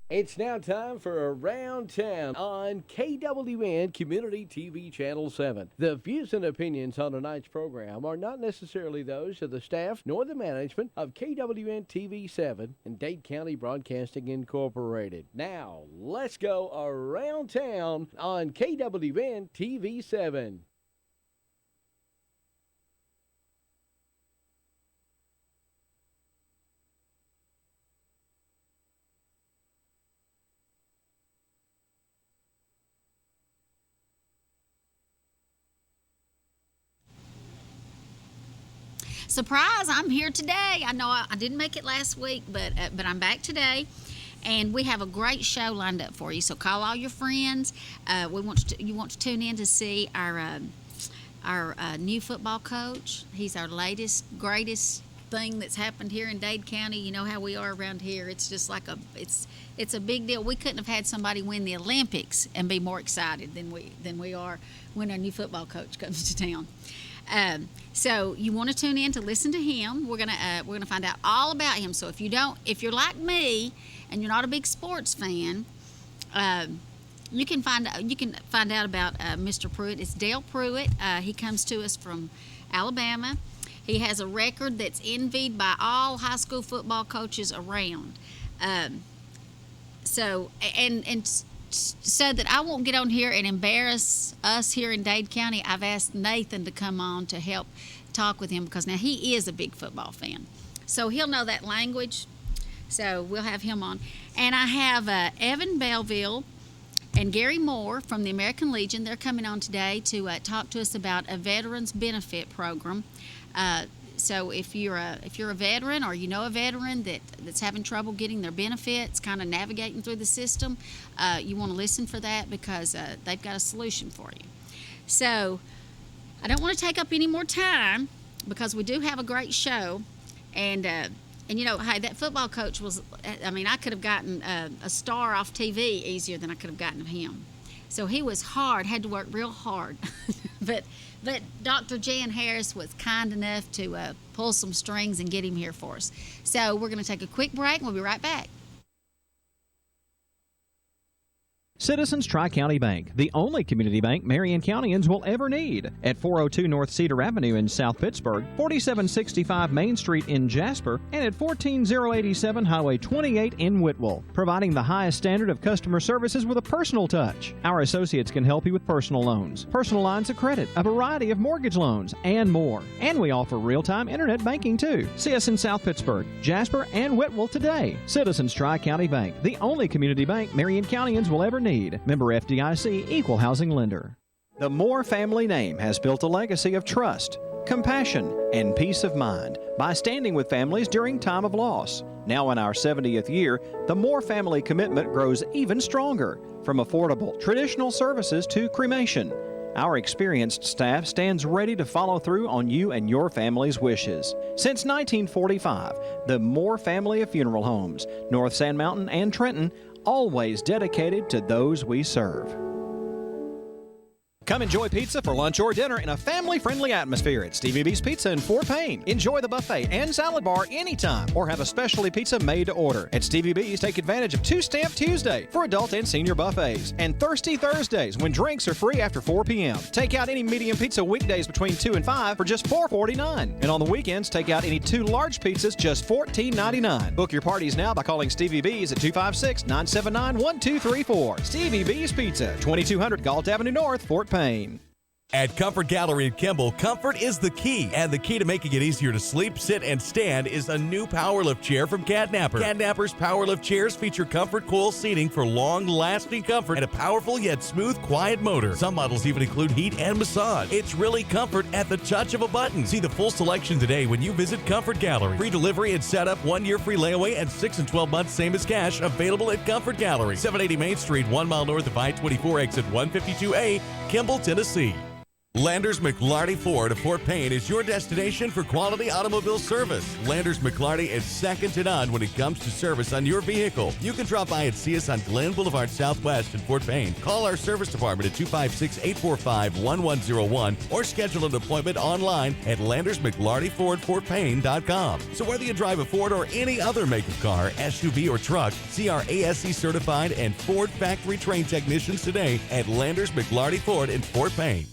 It's now time for Around Town on KWN Community TV Channel 7. The views and opinions on tonight's program are not necessarily those of the staff nor the management of KWN TV 7 and Dade County Broadcasting Incorporated. Now, let's go Around Town on KWN TV 7. Surprise, I'm here today. I know I didn't make it last week, but I'm back today. And we have a great show lined up for you. So call all your friends. You want to tune in to see our new football coach. He's our latest, greatest thing that's happened here in Dade County. You know how we are around here. It's just like it's a big deal. We couldn't have had somebody win the Olympics and be more excited than we are when our new football coach comes to town. So you want to tune in to listen to him. We're gonna find out all about him. So if you're like me and you're not a big sports fan, you can find out about Mr. Pruitt. It's Dale Pruitt. He comes to us from Alabama. He has a record that's envied by all high school football coaches around. So that I won't get on here and embarrass us here in Dade County, I've asked Nathan to come on to help talk with him because now he is a big football fan. So he'll know that language. So we'll have him on. And I have Evan Belleville and Gary Moore from the American Legion. They're coming on today to talk to us about a veterans benefit program. So if you're a veteran or you know a veteran that's having trouble getting their benefits, kind of navigating through the system, you want to listen for that because they've got a solution for you. So I don't want to take up any more time because we do have a great show, and you know, hey, that football coach I could have gotten a star off TV easier than I could have gotten of him. So he was had to work real hard, but Dr. Jan Harris was kind enough to pull some strings and get him here for us. So we're going to take a quick break and we'll be right back. Citizens Tri-County Bank, the only community bank Marion Countyans will ever need. At 402 North Cedar Avenue in South Pittsburgh, 4765 Main Street in Jasper, and at 14087 Highway 28 in Whitwell. Providing the highest standard of customer services with a personal touch. Our associates can help you with personal loans, personal lines of credit, a variety of mortgage loans, and more. And we offer real-time internet banking too. See us in South Pittsburgh, Jasper, and Whitwell today. Citizens Tri-County Bank, the only community bank Marion Countyans will ever need. Member FDIC, Equal Housing Lender. The Moore family name has built a legacy of trust, compassion, and peace of mind by standing with families during time of loss. Now in our 70th year, the Moore family commitment grows even stronger, from affordable, traditional services to cremation. Our experienced staff stands ready to follow through on you and your family's wishes. Since 1945, the Moore family of funeral homes, North Sand Mountain and Trenton, always dedicated to those we serve. Come enjoy pizza for lunch or dinner in a family-friendly atmosphere at Stevie B's Pizza in Fort Payne. Enjoy the buffet and salad bar anytime or have a specialty pizza made to order. At Stevie B's, take advantage of Two-Stamp Tuesday for adult and senior buffets and Thirsty Thursdays when drinks are free after 4 p.m. Take out any medium pizza weekdays between 2 and 5 for just $4.49. And on the weekends, take out any 2 large pizzas just $14.99. Book your parties now by calling Stevie B's at 256-979-1234. Stevie B's Pizza, 2200 Galt Avenue North, Fort Payne. At Comfort Gallery in Kimball, comfort is the key. And the key to making it easier to sleep, sit, and stand is a new PowerLift chair from Catnapper. Catnapper's PowerLift chairs feature comfort coil seating for long-lasting comfort and a powerful yet smooth, quiet motor. Some models even include heat and massage. It's really comfort at the touch of a button. See the full selection today when you visit Comfort Gallery. Free delivery and setup, 1-year free layaway, and 6 and 12 months same as cash. Available at Comfort Gallery, 780 Main Street, 1 mile north of I-24, exit 152A, Kimball, Tennessee. Landers McLarty Ford of Fort Payne is your destination for quality automobile service. Landers McLarty is second to none when it comes to service on your vehicle. You can drop by and see us on Glen Boulevard Southwest in Fort Payne. Call our service department at 256-845-1101 or schedule an appointment online at LandersMcLartyFordFortPayne.com. So whether you drive a Ford or any other make of car, SUV, or truck, see our ASE certified and Ford factory trained technicians today at Landers McLarty Ford in Fort Payne.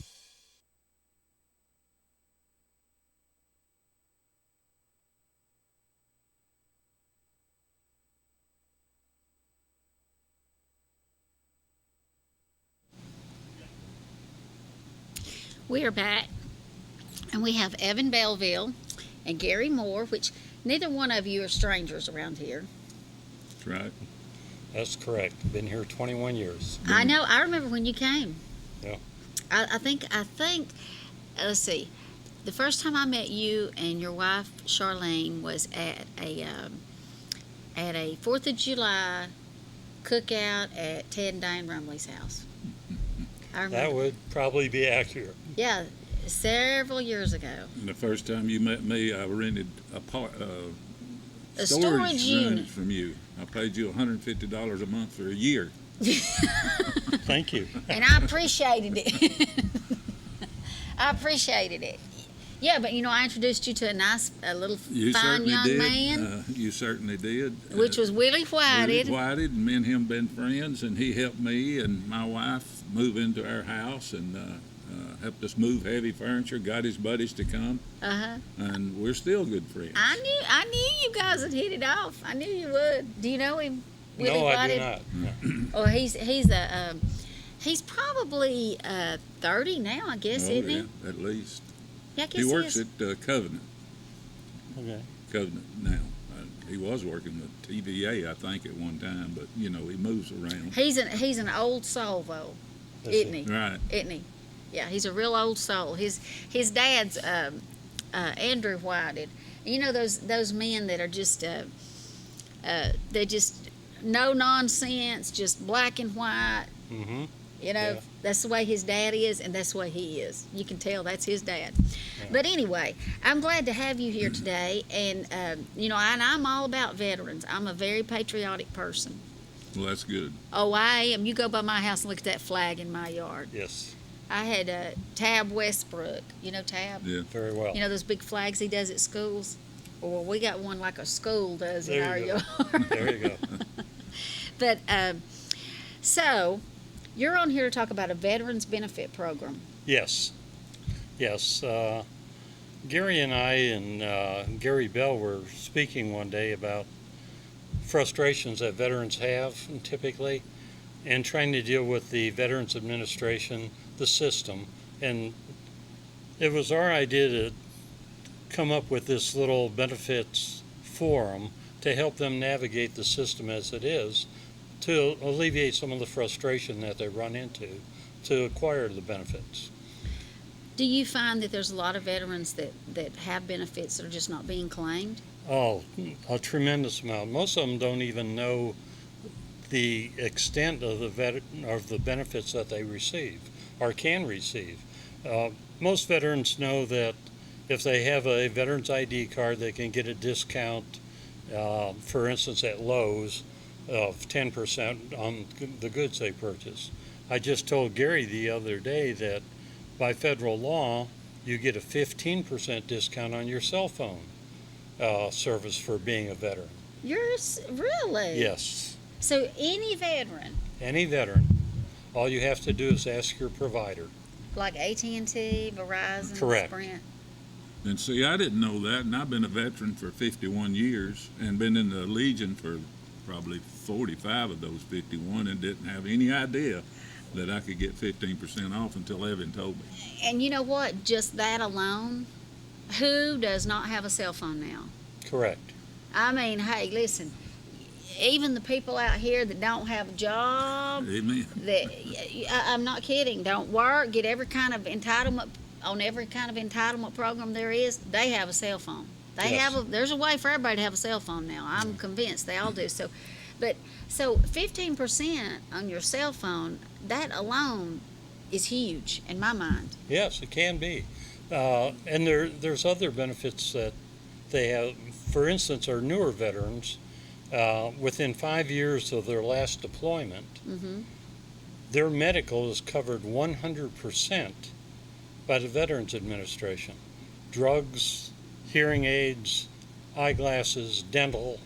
We are back, and we have Evan Belleville and Gary Moore, which neither one of you are strangers around here. That's right. That's correct. Been here 21 years. I know. I remember when you came. Yeah. I think. Let's see. The first time I met you and your wife Charlene was at a 4th of July cookout at Ted and Diane Rumley's house. I remember. That would probably be accurate. Yeah, several years ago. And the first time you met me, I rented a storage unit from you. I paid you $150 a month for a year. Thank you. And I appreciated it. I appreciated it. Yeah, but I introduced you to a little You fine certainly young did. man, You certainly did. which was Willie Whited. Willie Whited, and me and him been friends, and he helped me and my wife move into our house and helped us move heavy furniture, got his buddies to come, and we're still good friends. I knew you guys had hit it off. I knew you would. Do you know him, Willie No, I do Whited? not. No. Oh, he's probably 30 now, I guess, Oh, isn't yeah, he? at least. Yeah, I guess He works is. at Covenant Okay. now. He was working with TVA, I think, at one time, but he moves around. He's an old soul, though, Is isn't he? he? Right. Isn't he? Yeah, he's a real old soul. His dad's Andrew Whited. Those men that are just they just no nonsense, just black and white. Mm-hmm. Yeah. That's the way his dad is, and that's the way he is. You can tell that's his dad. Yeah. But anyway, I'm glad to have you here today, and and I'm all about veterans. I'm a very patriotic person. Well, that's good. Oh, I am. You go by my house and look at that flag in my yard. Yes. I had Tab Westbrook. You know Tab? Yeah. Very well. Those big flags he does at schools? Well, we got one like a school does in There our you go. yard. There you go. But, so, you're on here to talk about a Veterans Benefit Program. Yes. Yes. Gary and I and Gary Bell were speaking one day about frustrations that veterans have typically, and trying to deal with the Veterans Administration, the system. And it was our idea to come up with this little benefits forum to help them navigate the system as it is, to alleviate some of the frustration that they run into to acquire the benefits. Do you find that there's a lot of veterans that have benefits that are just not being claimed? Oh, a tremendous amount. Most of them don't even know the extent of the benefits that they receive or can receive. Most veterans know that if they have a veteran's ID card, they can get a discount, for instance, at Lowe's of 10% on the goods they purchase. I just told Gary the other day that by federal law, you get a 15% discount on your cell phone service for being a veteran. Really? Yes. So any veteran, Any veteran. All you have to do is ask your provider. like AT&T, Verizon, Correct. Sprint. And see, I didn't know that, and I've been a veteran for 51 years and been in the Legion for probably 45 of those 51 and didn't have any idea that I could get 15% off until Evan told me. And you know what? Just that alone, who does not have a cell phone now? Correct. I mean, hey, listen, even the people out here that don't have a job, Amen. I'm not kidding, don't work, get every kind of entitlement, on every kind of entitlement program there is, they have a cell phone. Yes. There's a way for everybody to have a cell phone now. I'm convinced they all do. So 15% on your cell phone, that alone is huge in my mind. Yes, it can be. And there's other benefits that they have. For instance, our newer veterans, within 5 years of their last deployment, their medical is covered 100% by the Veterans Administration. Drugs, hearing aids, eyeglasses, dental,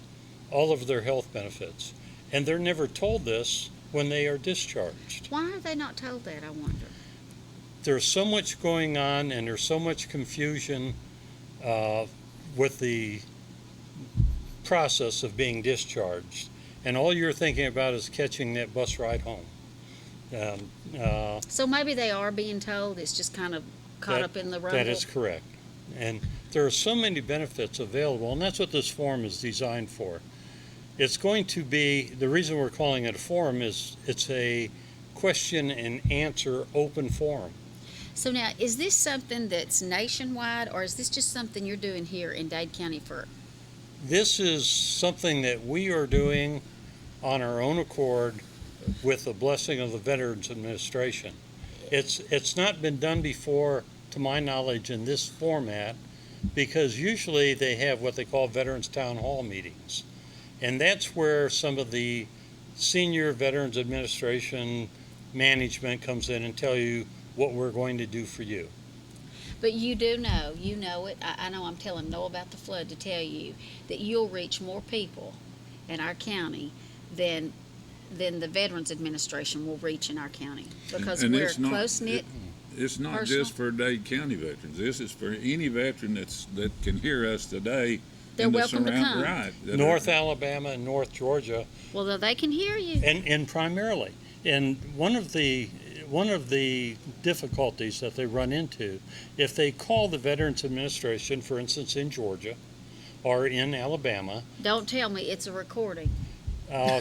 all of their health benefits. And they're never told this when they are discharged. Why are they not told that, I wonder? There's so much going on and there's so much confusion with the process of being discharged. And all you're thinking about is catching that bus ride home. So maybe they are being told, it's just kind of caught up in the rumble. That is correct. And there are so many benefits available, and that's what this forum is designed for. It's going to be, the reason we're calling it a forum is it's a question and answer open forum. So now, is this something that's nationwide, or is this just something you're doing here in Dade County for? This is something that we are doing on our own accord with the blessing of the Veterans Administration. It's not been done before, to my knowledge, in this format, because usually they have what they call Veterans Town Hall meetings. And that's where some of the senior Veterans Administration management comes in and tell you what we're going to do for you. But you know it. I know I'm telling Noah about the flood to tell you that you'll reach more people in our county than the Veterans Administration will reach in our county, because And we're it's not- close-knit. It's not Personal? just for Dade County veterans. This is for any veteran that can hear us today. They're in the welcome to surround- come. Right. North Alabama and North Georgia, Well, they can hear you. and primarily. And one of the difficulties that they run into, if they call the Veterans Administration, for instance, in Georgia or in Alabama, Don't tell me it's a recording.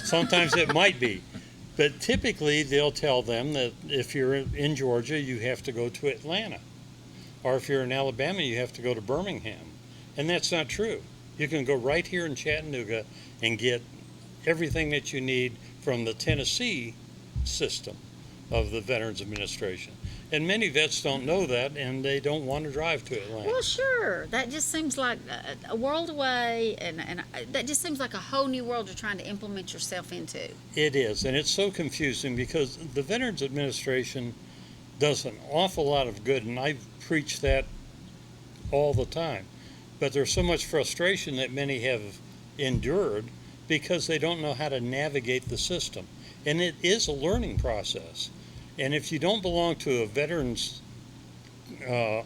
sometimes it might be, but typically they'll tell them that if you're in Georgia, you have to go to Atlanta, or if you're in Alabama, you have to go to Birmingham. And that's not true. You can go right here in Chattanooga and get everything that you need from the Tennessee system of the Veterans Administration. And many vets don't know that, and they don't want to drive to Atlanta. Well, sure. That just seems like a world away, and that just seems like a whole new world you're trying to implement yourself into. It is, and it's so confusing because the Veterans Administration does an awful lot of good, and I preach that all the time. But there's so much frustration that many have endured because they don't know how to navigate the system. And it is a learning process. And if you don't belong to a veterans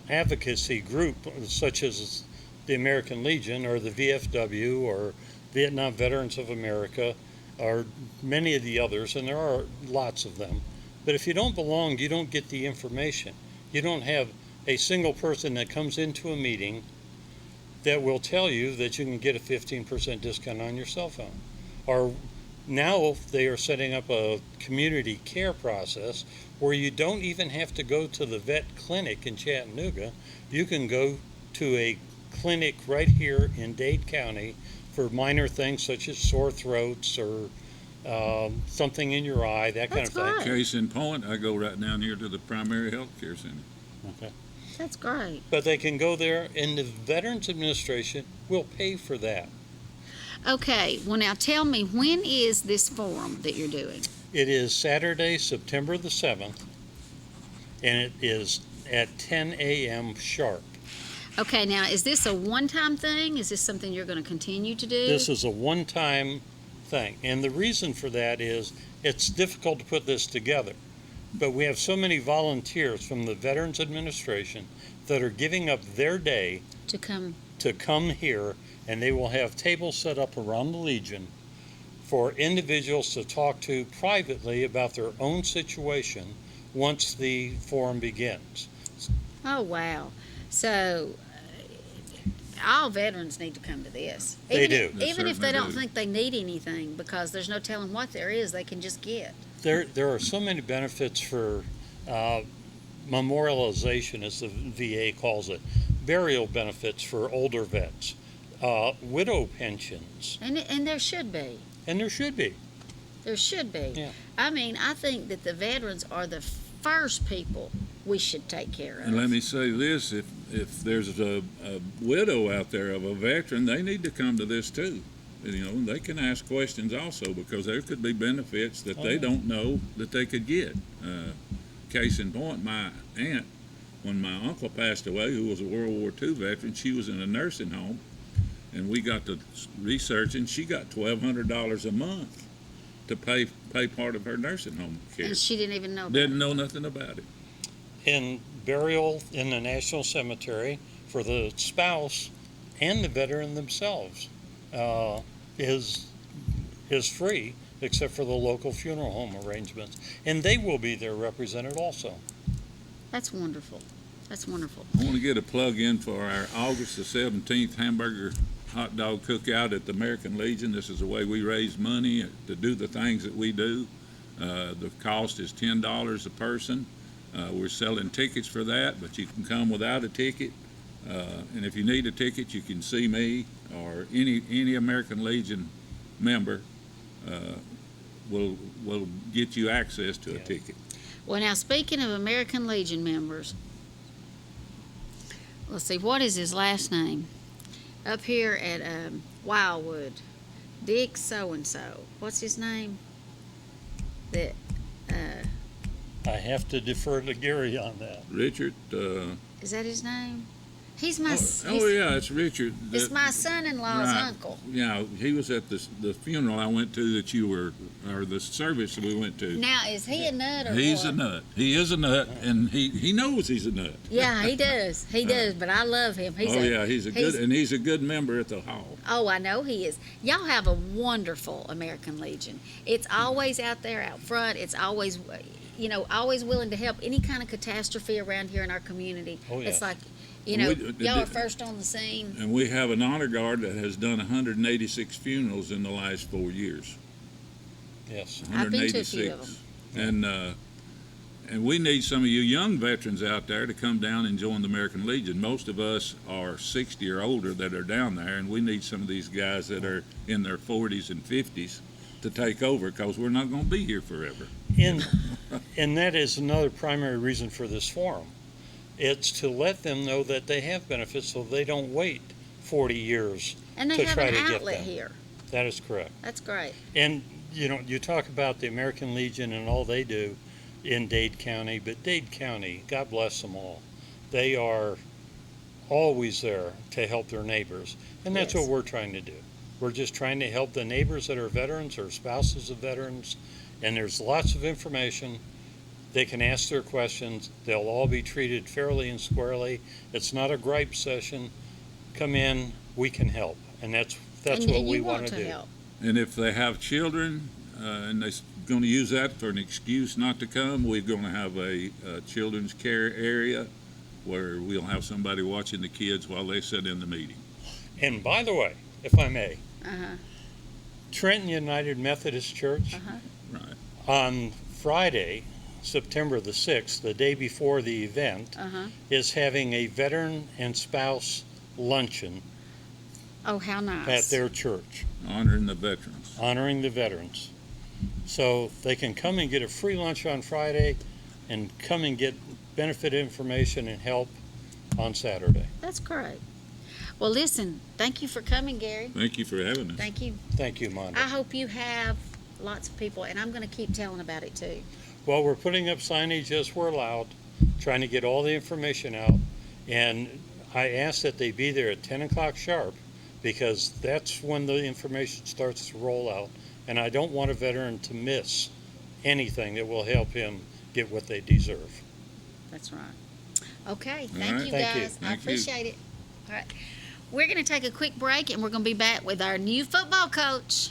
advocacy group, such as the American Legion or the VFW or Vietnam Veterans of America, or many of the others, and there are lots of them, but if you don't belong, you don't get the information. You don't have a single person that comes into a meeting that will tell you that you can get a 15% discount on your cell phone. Or now they are setting up a community care process where you don't even have to go to the vet clinic in Chattanooga. You can go to a clinic right here in Dade County for minor things such as sore throats or something in your eye, that kind That's of thing. great. Case in point, I go right down here to the primary health care center. Okay. That's great. But they can go there, and the Veterans Administration will pay for that. Okay, well now tell me, when is this forum that you're doing? It is Saturday, September the 7th, and it is at 10 a.m. sharp. Okay, now is this a one-time thing? Is this something you're going to continue to do? This is a one-time thing, and the reason for that is it's difficult to put this together. But we have so many volunteers from the Veterans Administration that are giving up their day to come. to come here, and they will have tables set up around the Legion for individuals to talk to privately about their own situation once the forum begins. Oh, wow. So all veterans need to come to this. They even do. If, They even if they certainly don't do. think they need anything, because there's no telling what there is they can just get. There are so many benefits for memorialization, as the VA calls it, burial benefits for older vets, widow pensions, And there should be. and there should be. There should be. Yeah. I mean, I think that the veterans are the first people we should take care of. And let me say this, if there's a widow out there of a veteran, they need to come to this too. You know, they can ask questions also, because there could be benefits that they don't know that they could get. Case in point, my aunt, when my uncle passed away, who was a World War II veteran, she was in a nursing home, and we got to researching. She got $1,200 a month to pay part of her nursing home care. And she didn't even know about Didn't it. know nothing about it. And burial in the National Cemetery for the spouse and the veteran themselves is free, except for the local funeral home arrangements. And they will be there represented also. That's wonderful. That's wonderful. I want to get a plug in for our August the 17th hamburger hot dog cookout at the American Legion. This is the way we raise money to do the things that we do. The cost is $10 a person. We're selling tickets for that, but you can come without a ticket. And if you need a ticket, you can see me or any American Legion member will get you access to a ticket. Well, now, speaking of American Legion members, let's see, what is his last name? Up here at Wildwood, Dick so-and-so. What's his name? That I have to defer to Gary on that. Richard. is that his name? He's my. Yeah, it's Richard. It's my son-in-law's Right. uncle. Yeah, he was at the funeral I went to that you were, or the service that we went to. Now, is he a nut or He's what? a nut. He is a nut, and he knows he's a nut. Yeah, he does. He does. But I love him. He's He's a good member at the hall. Oh, I know he is. Y'all have a wonderful American Legion. It's always out there, out front. It's always, always willing to help any kind of catastrophe around here in our community. Oh, It's yes. like, We- y'all are first on the scene. And we have an honor guard that has done 186 funerals in the last 4 years. Yes. I've been to a few of 186. And we need some of you young veterans out there to come down and join the American Legion. Most of us are 60 or older that are down there, and we need some of these guys that are in their 40s and 50s to take over, because we're not going to be here forever. And that is another primary reason for this forum. It's to let them know that they have benefits so they don't wait 40 years And they to have try an to get outlet them. here. That is correct. That's great. And, you talk about the American Legion and all they do in Dade County, but Dade County, God bless them all, they are always there to help their neighbors. And that's Yes. what we're trying to do. We're just trying to help the neighbors that are veterans or spouses of veterans. And there's lots of information. They can ask their questions. They'll all be treated fairly and squarely. It's not a gripe session. Come in, we can help. And that's and what and we you want to do. help. And if they have children, and they're going to use that for an excuse not to come, we're going to have a children's care area where we'll have somebody watching the kids while they sit in the meeting. And by the way, if I may, Uh-huh. Trenton United Methodist Church Right. on Friday, September the 6th, the day before the event, Uh-huh. is having a veteran and spouse luncheon Oh, how nice. at their church, Honoring the veterans. honoring the veterans. So they can come and get a free lunch on Friday and come and get benefit information and help on Saturday. That's great. Well, listen, thank you for coming, Gary. Thank you for having us. Thank you. Thank you, Mondo. I hope you have lots of people, and I'm going to keep telling about it too. Well, we're putting up signage as we're allowed, trying to get all the information out. And I ask that they be there at 10 o'clock sharp, because that's when the information starts to roll out. And I don't want a veteran to miss anything that will help him get what they deserve. That's right. Okay, All thank right. you Thank you. guys. I Thank you. appreciate it. All right. We're going to take a quick break, and we're going to be back with our new football coach.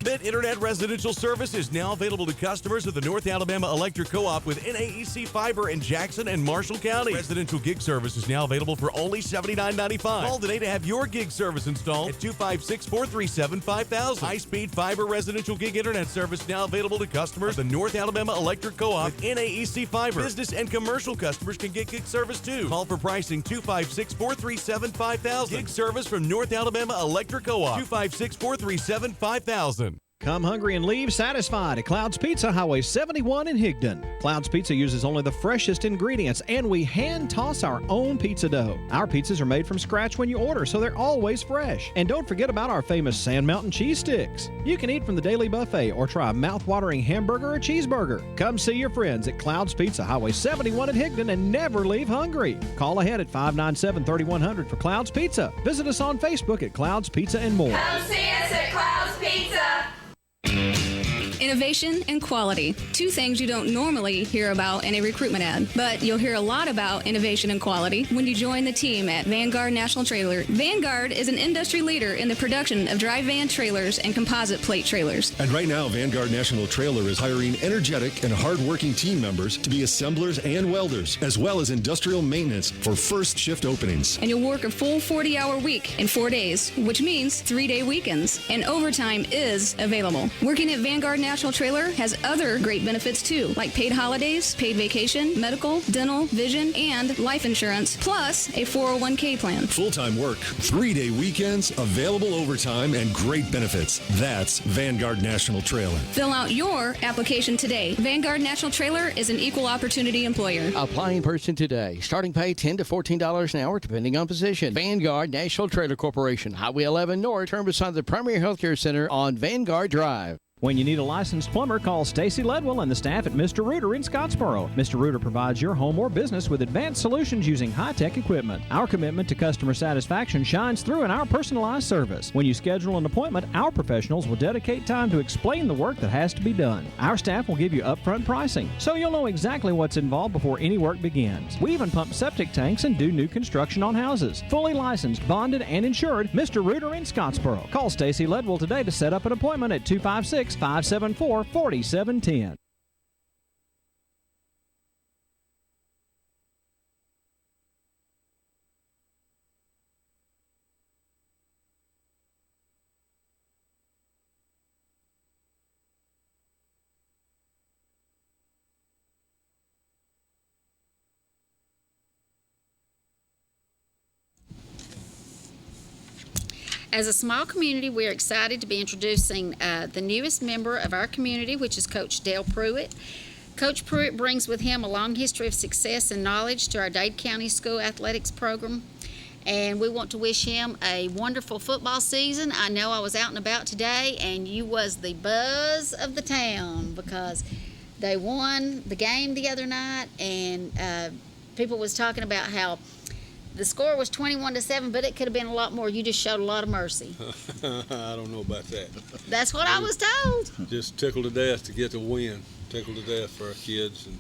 Mint Internet residential service is now available to customers of the North Alabama Electric Co-op with NAEC Fiber in Jackson and Marshall County. Residential gig service is now available for only $79.95. Call today to have your gig service installed at 256-437-5000. High-speed fiber residential gig internet service now available to customers of the North Alabama Electric Co-op with NAEC Fiber. Business and commercial customers can get gig service too. Call for pricing 256-437-5000. Gig service from North Alabama Electric Co-op 256-437-5000. Come hungry and leave satisfied at Cloud's Pizza, Highway 71 in Higdon. Cloud's Pizza uses only the freshest ingredients, and we hand toss our own pizza dough. Our pizzas are made from scratch when you order, so they're always fresh. And don't forget about our famous Sand Mountain cheese sticks. You can eat from the daily buffet or try a mouth-watering hamburger or cheeseburger. Come see your friends at Cloud's Pizza, Highway 71 in Higdon, and never leave hungry. Call ahead at 597-3100 for Cloud's Pizza. Visit us on Facebook at Cloud's Pizza and more. Come see us at Cloud's Pizza. Innovation and quality. Two things you don't normally hear about in a recruitment ad, but you'll hear a lot about innovation and quality when you join the team at Vanguard National Trailer. Vanguard is an industry leader in the production of dry van trailers and composite plate trailers. And right now, Vanguard National Trailer is hiring energetic and hardworking team members to be assemblers and welders, as well as industrial maintenance for first shift openings. And you'll work a full 40-hour week in 4 days, which means 3-day weekends. And overtime is available. Working at Vanguard National Trailer has other great benefits too, like paid holidays, paid vacation, medical, dental, vision, and life insurance, plus a 401k plan. Full-time work, 3-day weekends, available overtime, and great benefits. That's Vanguard National Trailer. Fill out your application today. Vanguard National Trailer is an equal opportunity employer. Apply in person today. Starting pay $10 to $14 an hour, depending on position. Vanguard National Trailer Corporation, Highway 11 North, turn beside the Premier Healthcare Center on Vanguard Drive. When you need a licensed plumber, call Stacy Ledwell and the staff at Mr. Rooter in Scottsboro. Mr. Rooter provides your home or business with advanced solutions using high-tech equipment. Our commitment to customer satisfaction shines through in our personalized service. When you schedule an appointment, our professionals will dedicate time to explain the work that has to be done. Our staff will give you upfront pricing, so you'll know exactly what's involved before any work begins. We even pump septic tanks and do new construction on houses. Fully licensed, bonded, and insured, Mr. Rooter in Scottsboro. Call Stacy Ledwell today to set up an appointment at 256-574-4710. As a small community, we're excited to be introducing the newest member of our community, which is Coach Dale Pruitt. Coach Pruitt brings with him a long history of success and knowledge to our Dade County School Athletics program, and we want to wish him a wonderful football season. I know I was out and about today, and you was the buzz of the town because they won the game the other night, and people was talking about how the score was 21-7, but it could have been a lot more. You just showed a lot of mercy. I don't know about that. That's what I was told. Just tickled to death to get the win. Tickled to death for our kids, and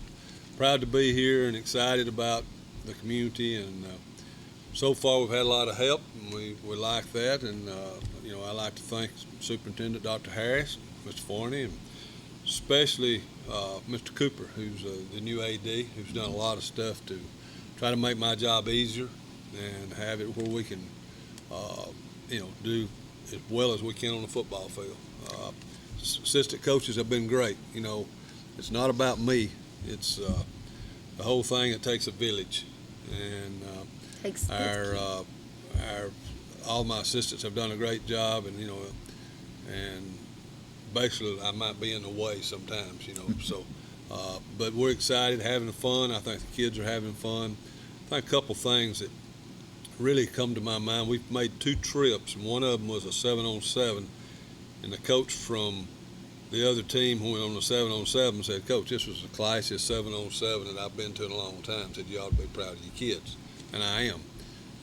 proud to be here and excited about the community. And so far we've had a lot of help, and we like that. And I like to thank Superintendent Dr. Harris, Mr. Forney, and especially Mr. Cooper, who's the new AD, who's done a lot of stuff to try to make my job easier and have it where we can, do as well as we can on the football field. Assistant coaches have been great. It's not about me. It's the whole thing. It takes a village, and all my assistants have done a great job, and and basically I might be in the way sometimes, So, but we're excited, having fun. I think the kids are having fun. I think a couple things that really come to my mind. We've made 2 trips, and one of them was a 7-on-7, and the coach from the other team who went on the 7-on-7 said, "Coach, this was the classiest 7-on-7 that I've been to in a long time." Said, "You ought to be proud of your kids," and I am.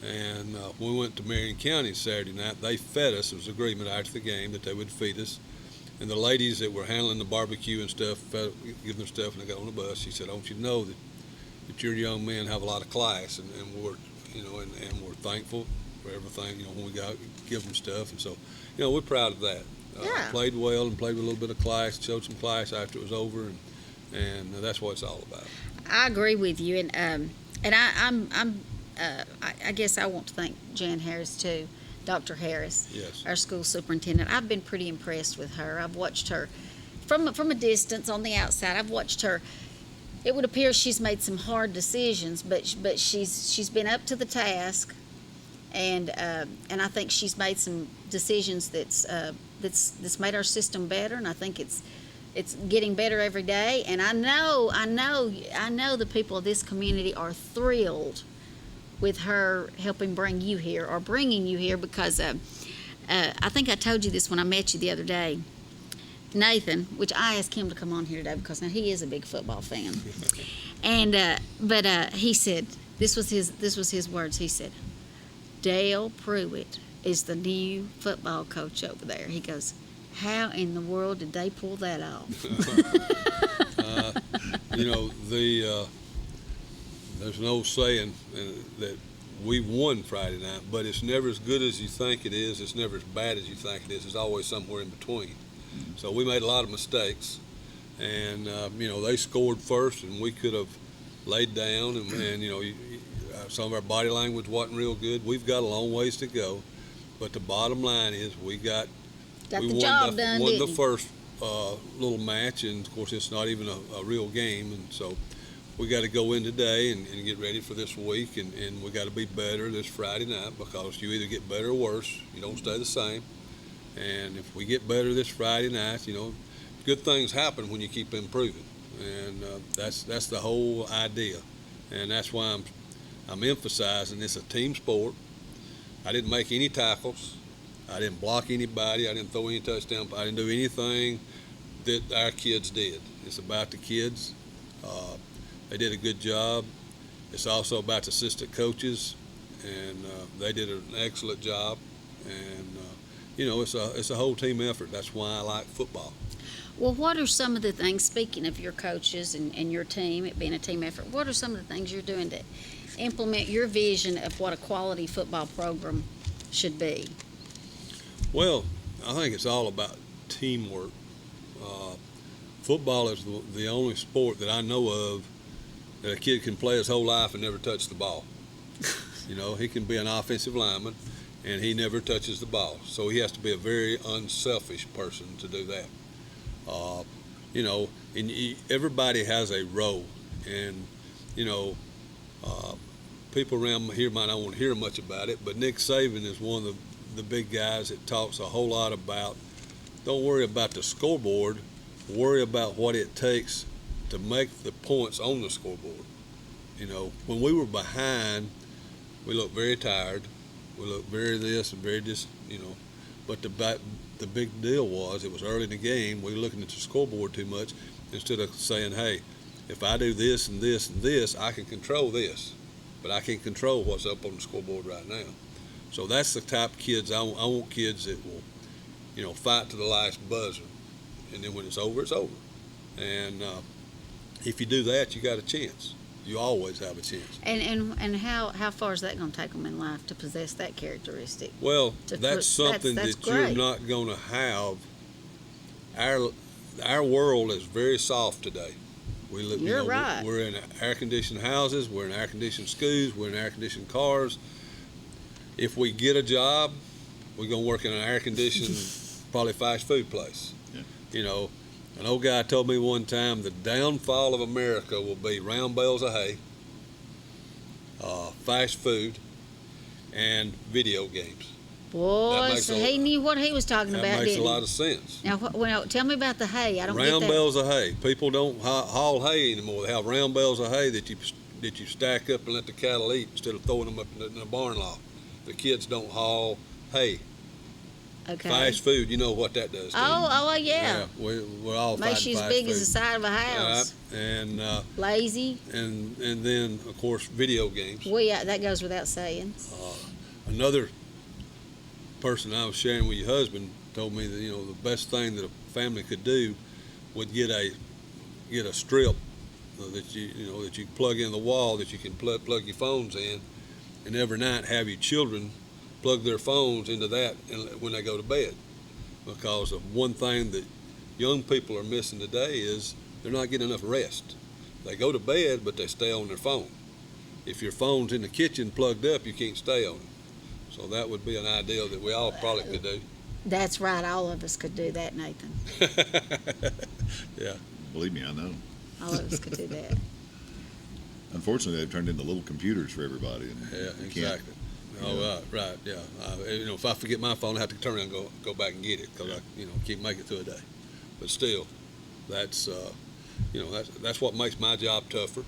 And we went to Marion County Saturday night. They fed us. It was agreement after the game that they would feed us. And the ladies that were handling the barbecue and stuff, giving them stuff, and they got on the bus. She said, "I want you to know that your young men have a lot of class, and we're, and we're thankful for everything, when we give them stuff." And so, we're proud of that. Played well and played with a little bit of class, showed some class after it was over, and that's what it's all about. I agree with you, and I guess I want to thank Jan Harris too, Dr. Harris, yes, our school superintendent. I've been pretty impressed with her. I've watched her from a distance on the outside. I've watched her. It would appear she's made some hard decisions, but she's been up to the task, and I think she's made some decisions that's made our system better, and I think it's getting better every day. And I know the people of this community are thrilled with her helping bring you here, or bringing you here, because I think I told you this when I met you the other day. Nathan, which I asked him to come on here today because now he is a big football fan, and but he said this was his words. He said, Dale Pruitt is the new football coach over there. He goes, how in the world did they pull that off? There's an old saying that we won Friday night, but it's never as good as you think it is. It's never as bad as you think it is. It's always somewhere in between. So we made a lot of mistakes, and they scored first, and we could have laid down, and some of our body language wasn't real good. We've got a long ways to go, but the bottom line is we won the first little match, and of course it's not even a real game, and so we got to go in today and get ready for this week, and we got to be better this Friday night, because you either get better or worse. You don't stay the same. And if we get better this Friday night, good things happen when you keep improving, and that's the whole idea, and that's why I'm emphasizing it's a team sport. I didn't make any tackles, I didn't block anybody, I didn't throw any touchdowns, I didn't do anything that our kids did. It's about the kids. They did a good job. It's also about the assistant coaches, and they did an excellent job, and it's a whole team effort. That's why I like football. Well, what are some of the things, speaking of your coaches and your team, it being a team effort, what are some of the things you're doing to implement your vision of what a quality football program should be? Well, I think it's all about teamwork. Football is the only sport that I know of that a kid can play his whole life and never touch the ball. He can be an offensive lineman, and he never touches the ball. So he has to be a very unselfish person to do that. And everybody has a role. And, people around here might not want to hear much about it, but Nick Saban is one of the big guys that talks a whole lot about, don't worry about the scoreboard, worry about what it takes to make the points on the scoreboard. When we were behind, we looked very tired. We looked very this and very this, but the big deal was it was early in the game. We were looking at the scoreboard too much instead of saying, hey, if I do this and this and this, I can control this, but I can't control what's up on the scoreboard right now. So that's the type of kids I want kids that will, fight to the last buzzer, and then when it's over, it's over. And if you do that, you got a chance. You always have a chance. And how far is that going to take them in life to possess that characteristic? Well, that's something that you're not going to have. Our world is very soft today. We live. You're right. We're in air-conditioned houses. We're in air-conditioned schools. We're in air-conditioned cars. If we get a job, we're going to work in an air-conditioned, probably fast food place. Yeah. An old guy told me one time the downfall of America will be round bales of hay, fast food, and video games. Boy, so he knew what he was talking about, That makes didn't a lot of sense. Now, tell me about the hay. I don't get that. Round bales of hay. People don't haul hay anymore. They have round bales of hay that you stack up and let the cattle eat instead of throwing them up in the barn loft. The kids don't haul hay. Okay. Fast food, you know what that does. Oh, yeah. We're all makes you as big as the side of a house. And lazy. And then of course video games. Well, yeah, that goes without saying. Another person I was sharing with your husband told me that the best thing that a family could do would get a strip that you plug in the wall that you can plug your phones in, and every night have your children plug their phones into that when they go to bed, because of one thing that young people are missing today is they're not getting enough rest. They go to bed, but they stay on their phone. If your phone's in the kitchen plugged up, you can't stay on it. So that would be an ideal that we all probably could do. That's right. All of us could do that, Nathan. Yeah. Believe me, I know. All of us could do that. Unfortunately, they've turned into little computers for everybody. Yeah, exactly. Oh, right, yeah. If I forget my phone, I have to turn around and go back and get it because I keep making it through a day. But still, that's that's what makes my job tougher.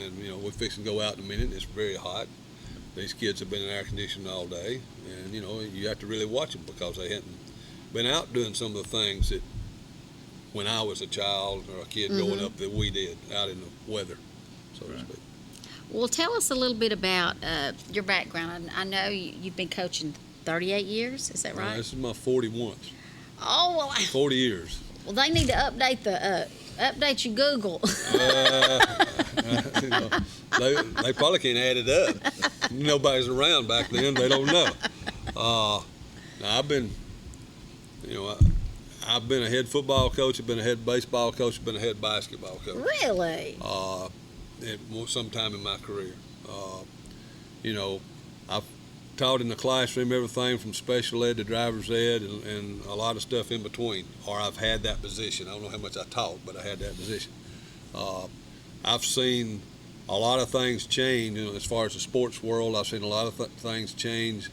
And we're fixing to go out in a minute. It's very hot. These kids have been in air conditioning all day, and you have to really watch them because they hadn't been out doing some of the things that when I was a child or a kid growing up that we did out in the weather, so to speak. Well, tell us a little bit about your background. I know you've been coaching 38 years. Is that right? This is my 41st. Oh, well. 40 years. Well, they need to update your Google. They probably can't add it up. Nobody's around back then. They don't know. I've been a head football coach. I've been a head baseball coach. I've been a head basketball coach. Really? Sometime in my career. I've taught in the classroom everything from special ed to driver's ed and a lot of stuff in between. Or I've had that position. I don't know how much I taught, but I had that position. I've seen a lot of things change as far as the sports world. I've seen a lot of things change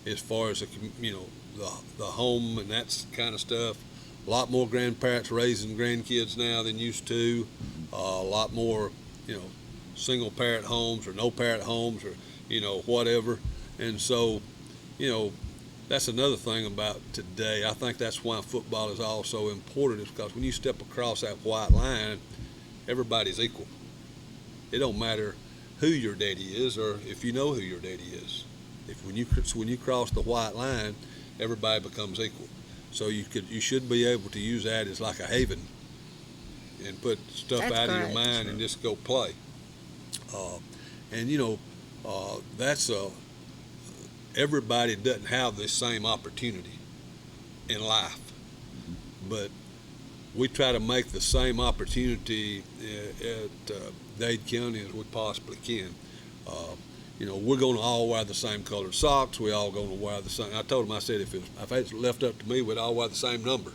as far as the home and that kind of stuff. A lot more grandparents raising grandkids now than used to. A lot more single parent homes or no parent homes or whatever. And so that's another thing about today. I think that's why football is also important, is because when you step across that white line, everybody's equal. It don't matter who your daddy is or if you know who your daddy is. When you cross the white line, everybody becomes equal. So you should be able to use that as like a haven and put stuff out of your mind and just go play. That's everybody doesn't have the same opportunity in life, but we try to make the same opportunity at Dade County as we possibly can. We're going to all wear the same colored socks. We all going to wear the same. I told them, I said, if it's left up to me, we'd all wear the same number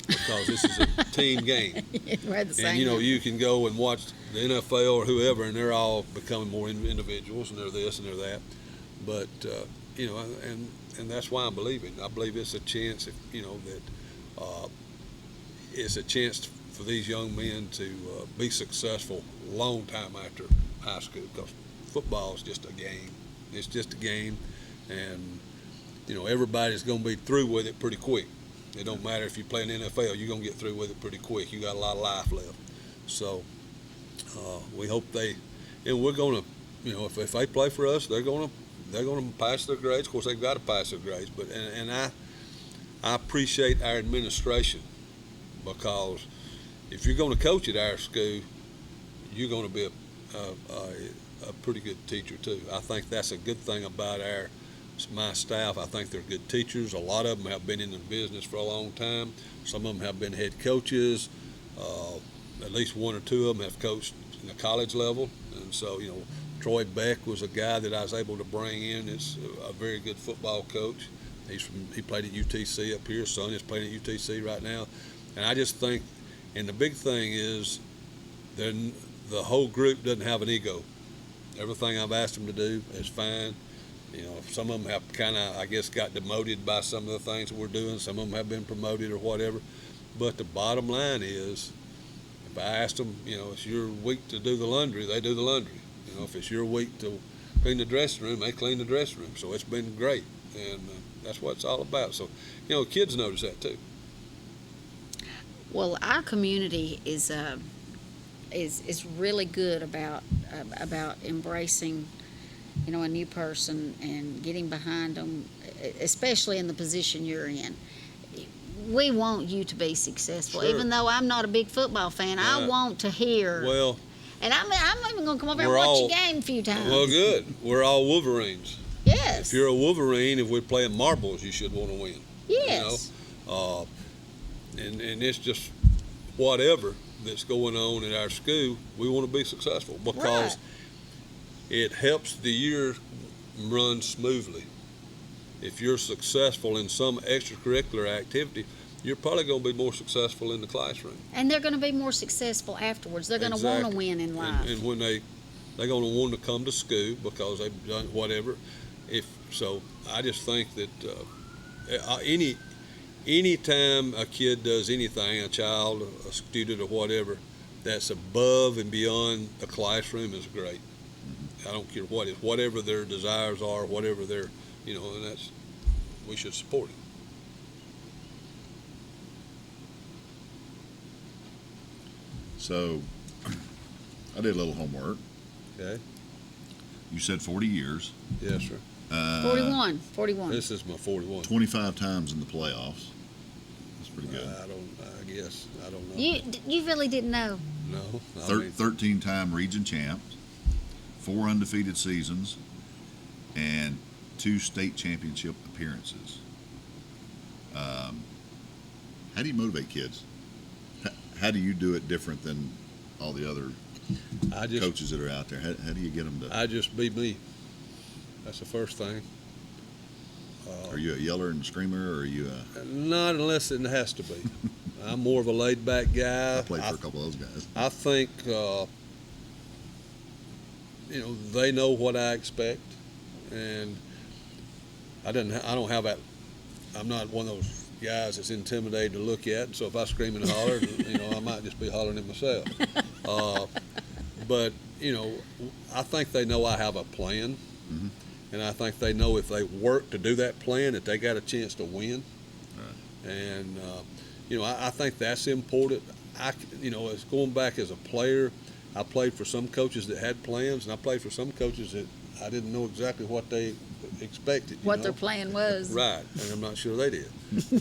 because this is a team game. And you can go and watch the NFL or whoever, and they're all becoming more individuals, and they're this and they're that. But and that's why I believe it. I believe it's a chance, that it's a chance for these young men to be successful a long time after high school, because football is just a game. It's just a game, and everybody's going to be through with it pretty quick. It don't matter if you play in the NFL, you're going to get through with it pretty quick. You got a lot of life left. So we hope and we're going to, if they play for us, they're going to pass their grades. Of course, they've got to pass their grades. But and I appreciate our administration, because if you're going to coach at our school, you're going to be a pretty good teacher too. I think that's a good thing about my staff. I think they're good teachers. A lot of them have been in the business for a long time. Some of them have been head coaches. At least one or two of them have coached in the college level. And so, Troy Beck was a guy that I was able to bring in. It's a very good football coach. He played at UTC up here. His son is playing at UTC right now. And I just think, and the big thing is, the whole group doesn't have an ego. Everything I've asked them to do is fine. Some of them have kind of, I guess, got demoted by some of the things that we're doing. Some of them have been promoted or whatever. But the bottom line is, if I asked them, it's your week to do the laundry, they do the laundry. If it's your week to clean the dressing room, they clean the dressing room. So it's been great, and that's what it's all about. So, kids notice that too. Well, our community is really good about embracing, a new person and getting behind them, especially in the position you're in. We want you to be successful, Sure. Even though I'm not a big football fan. I want to hear. Well, and I'm even going to come over and watch your game a few times. Well, good. We're all Wolverines. Yes. If you're a Wolverine, if we're playing marbles, you should want to win. Yes. And it's just whatever that's going on at our school, we want to be successful because it helps the year run smoothly. If you're successful in some extracurricular activity, you're probably going to be more successful in the classroom. And they're going to be more successful afterwards. They're going to want to win in life. And when they're going to want to come to school because they've done whatever, I just think that any time a kid does anything, a child, a student, or whatever, that's above and beyond the classroom is great. I don't care what it is, whatever their desires are, whatever their, and we should support it. So, I did a little homework. Okay. You said 40 years. Yes, sir. 41. This is my 41. 25 times in the playoffs. That's pretty good. I don't know. You really didn't know? No. 13-time region champs, 4 undefeated seasons, and 2 state championship appearances. How do you motivate kids? How do you do it different than all the other coaches that are out there? How do you get them to? I just be me. That's the first thing. Are you a yeller and screamer, or are you a? Not unless it has to be. I'm more of a laid-back guy. I played for a couple of those guys. I think, they know what I expect, and I don't have that. I'm not one of those guys that's intimidated to look at. So if I scream and holler, I might just be hollering at myself. But I think they know I have a plan, Mm-hmm. and I think they know if they work to do that plan, that they got a chance to win. Right. And I think that's important. As going back as a player, I played for some coaches that had plans, and I played for some coaches that I didn't know exactly what they expected. What their plan was. Right, and I'm not sure they did.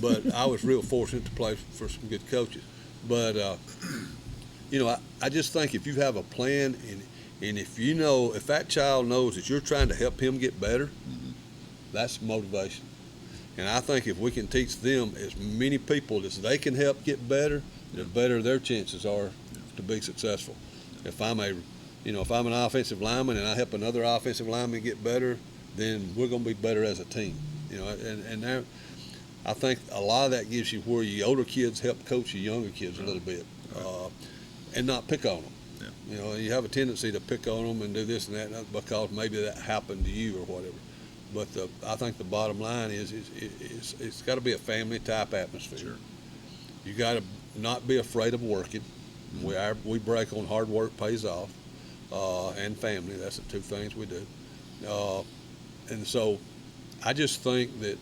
But I was real fortunate to play for some good coaches. But, I just think if you have a plan, and if that child knows that you're trying to help him get better, Mm-hmm. that's motivation. And I think if we can teach them as many people as they can help get better, the better their chances are to be successful. If I'm an offensive lineman and I help another offensive lineman get better, then we're going to be better as a team. And I think a lot of that gives you where your older kids help coach your younger kids a little bit, and not pick on them. Yeah. You have a tendency to pick on them and do this and that because maybe that happened to you or whatever. But I think the bottom line is it's got to be a family type atmosphere. Sure. You got to not be afraid of working. Mm-hmm. We break on hard work pays off, and family. That's the two things we do. And so, I just think that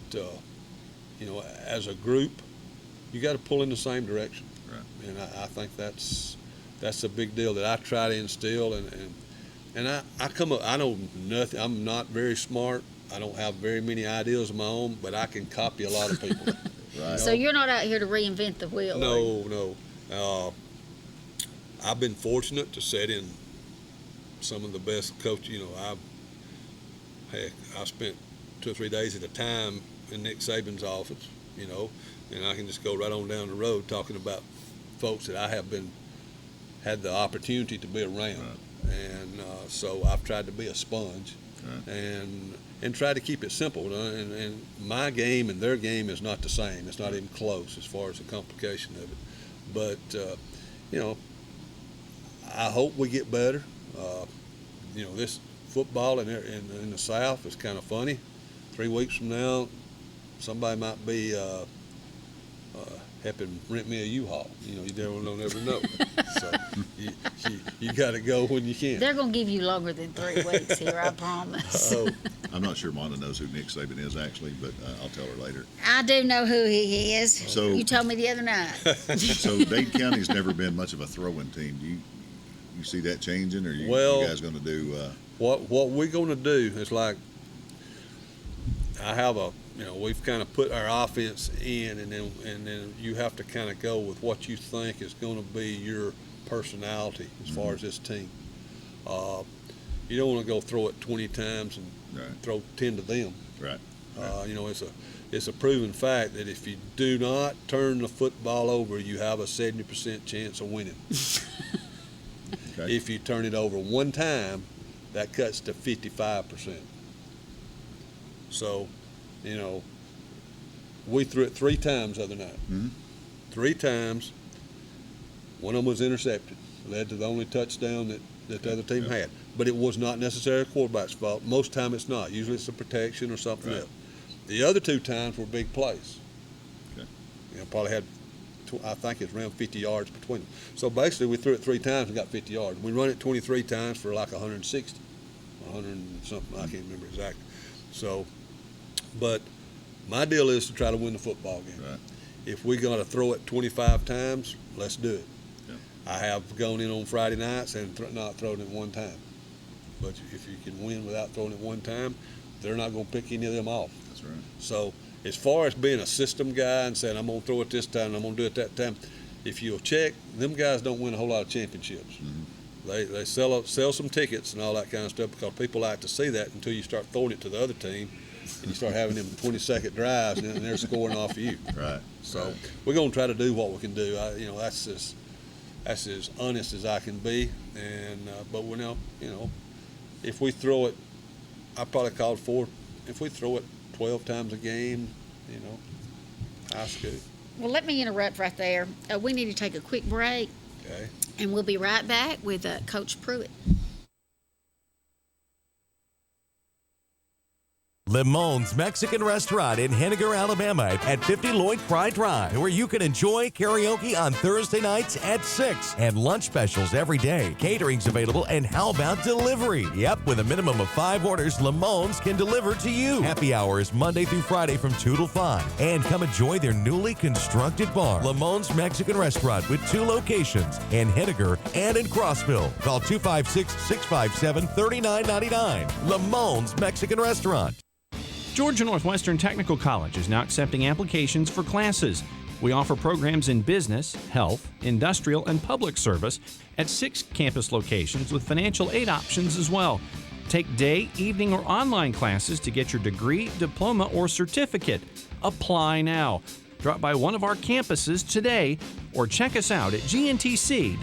as a group, you got to pull in the same direction. Right. And I think that's a big deal that I try to instill. And I come up. I know nothing. I'm not very smart. I don't have very many ideas of my own, but I can copy a lot of people. Right. So you're not out here to reinvent the wheel. No. I've been fortunate to sit in some of the best coaches. I spent 2 or 3 days at a time in Nick Saban's office, and I can just go right on down the road talking about folks that I have had the opportunity to be around. Right. And so I've tried to be a sponge. Right. And try to keep it simple. And my game and their game is not the same. It's not even close as far as the complication of it. But, I hope we get better. This football in the South is kind of funny. 3 weeks from now, somebody might be helping rent me a U-Haul. You don't never know. So you got to go when you can. They're going to give you longer than 3 weeks here, I promise. I'm not sure Wanda knows who Nick Saban is actually, but I'll tell her later. I do know who he is. So you told me the other night. So Dade County's never been much of a throwing team. Do you see that changing, or you guys going to do? What we're going to do is like I have we've kind of put our offense in, and then you have to kind of go with what you think is going to be your personality as far as this team. You don't want to go throw it 20 times and throw 10 to them. Right. It's a proven fact that if you do not turn the football over, you have a 70% chance of winning. Okay. If you turn it over one time, that cuts to 55%. So, we threw it 3 times the other night. Mm-hmm. 3 times. One of them was intercepted. Led to the only touchdown that the other team had. but it was not necessarily a quarterback's fault. Most time it's not. Usually it's a protection or something else. The other 2 times were big plays. Okay. Probably had, I think it's around 50 yards between them. So basically we threw it 3 times and got 50 yards. We run it 23 times for like 160, 100 and something, I can't remember exactly. So, but my deal is to try to win the football game. Right. If we got to throw it 25 times, let's do it. Yeah. I have gone in on Friday nights and not thrown it 1 time. But if you can win without throwing it 1 time, they're not going to pick any of them off. That's right. So as far as being a system guy and saying, I'm going to throw it this time and I'm going to do it that time, if you'll check, them guys don't win a whole lot of championships. Mm-hmm. They sell some tickets and all that kind of stuff because people like to see that until you start throwing it to the other team and you start having them 20-second drives and they're scoring off of you. Right. So we're going to try to do what we can do. That's as honest as I can be. And but we're now, if we throw it, I probably called for, if we throw it 12 times a game, that's good. Well, let me interrupt right there. We need to take a quick break. Okay. And we'll be right back with Coach Pruitt. Limon's Mexican Restaurant in Henniger, Alabama at 50 Lloyd Cry Drive, where you can enjoy karaoke on Thursday nights at 6 and lunch specials every day. Catering's available, and how about delivery? Yep, with a minimum of 5 orders, Limon's can deliver to you. Happy hour is Monday through Friday from 2 till 5. And come enjoy their newly constructed bar, Limon's Mexican Restaurant, with 2 locations in Henniger and in Crossville. Call 256-657-3999. Limon's Mexican Restaurant. Georgia Northwestern Technical College is now accepting applications for classes. We offer programs in business, health, industrial, and public service at 6 campus locations with financial aid options as well. Take day, evening, or online classes to get your degree, diploma, or certificate. Apply now. Drop by one of our campuses today or check us out at gntc.edu.